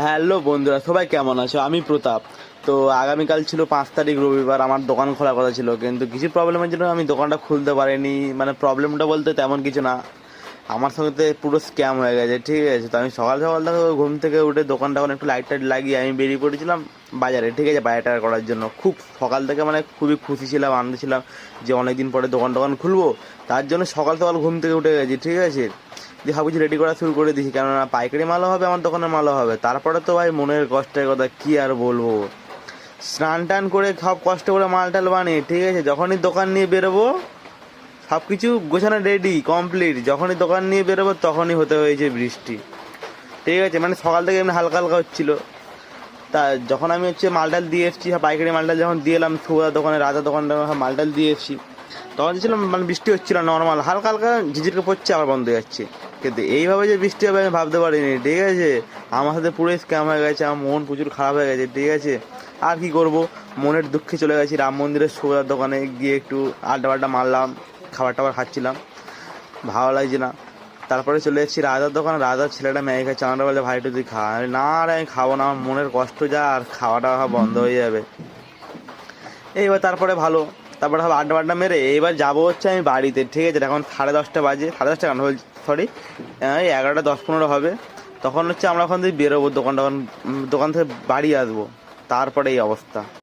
Hello বন্ধুরা, সবাই কেমন আছো? আমি প্রতাপ। তো আগামীকাল ছিল 5 তারিখ, রবিবার। আমার দোকান খোলার কথা ছিল, কিন্তু কিছু প্রবলেমের জন্য আমি দোকানটা খুলতে পারিনি। মানে প্রবলেমটা বলতে তেমন কিছু না, আমার সঙ্গে তো পুরো স্ক্যাম হয়ে গেছে, ঠিক আছে? তো আমি সকাল সকাল থেকে ঘুম থেকে উঠে দোকানটা একটু লাইট টাইট লাগিয়ে আমি বেরিয়ে পড়েছিলাম বাজারে, ঠিক আছে, বাজার টাজার করার জন্য। খুব সকাল থেকে মানে খুবই খুশি ছিলাম, আনন্দ ছিলাম যে অনেকদিন পরে দোকান খুলবো। তার জন্য সকাল সকাল ঘুম থেকে উঠে গেছি, ঠিক আছে, দিয়ে ভাবছি রেডি করা শুরু করে দিয়েছি, কেননা পাইকারি মালও হবে, আমার দোকানের মালও হবে। তারপরে তো ভাই মনের কষ্টের কথা কি আর বলবো। স্নান টান করে সব কষ্ট করে মাল টাল বানিয়ে, ঠিক আছে, যখনই দোকান নিয়ে বেরোবো সব কিছু গোছানো রেডি কমপ্লিট, যখনই দোকান নিয়ে বেরোবো তখনই হতে হয়েছে বৃষ্টি, ঠিক আছে। মানে সকাল থেকে এমনি হালকা হালকা হচ্ছিল। তা যখন আমি মালটাল দিয়ে এসেছি, পাইকারি মালটাল যখন দিয়ে এলাম সুগার দোকানে, রাজা দোকানটা মালটাল দিয়ে এসেছি, তখন দেখছিলাম মানে বৃষ্টি হচ্ছিল নর্মাল, হালকা হালকা ঝিঝিরকে পড়ছে, আবার বন্ধ হয়ে যাচ্ছে। কিন্তু এইভাবে যে বৃষ্টি হবে আমি ভাবতে পারিনি, ঠিক আছে। আমার সাথে পুরো স্ক্যাম হয়ে গেছে, আমার মন প্রচুর খারাপ হয়ে গেছে, ঠিক আছে। আর কি করব, মনের দুঃখে চলে গেছি রাম মন্দিরের সুগার দোকানে গিয়ে একটু আড্ডা বাড্ডা মারলাম, খাবার টাবার খাচ্ছিলাম, ভালো লাগছে না। তারপরে চলে এসেছি রাজার দোকান, রাজার ছেলেটা ম্যাগি খাচ্ছে, আমরা বলে ভাই একটু তুই খা। না আর আমি খাবো না, আমার মনের কষ্ট যা, আর খাওয়া টাওয়া বন্ধ হয়ে যাবে। এইবার তারপরে ভালো, তারপরে হবে আড্ডা বাড্ডা মেরে এইবার যাবো আমি বাড়িতে, ঠিক আছে। এখন 10:30 বাজে, 10:30 কেন, সরি, এই 11:10-15 হবে। তখন আমরা ওখান থেকে বেরোবো, দোকান থেকে বাড়ি আসবো, তারপরে এই অবস্থা।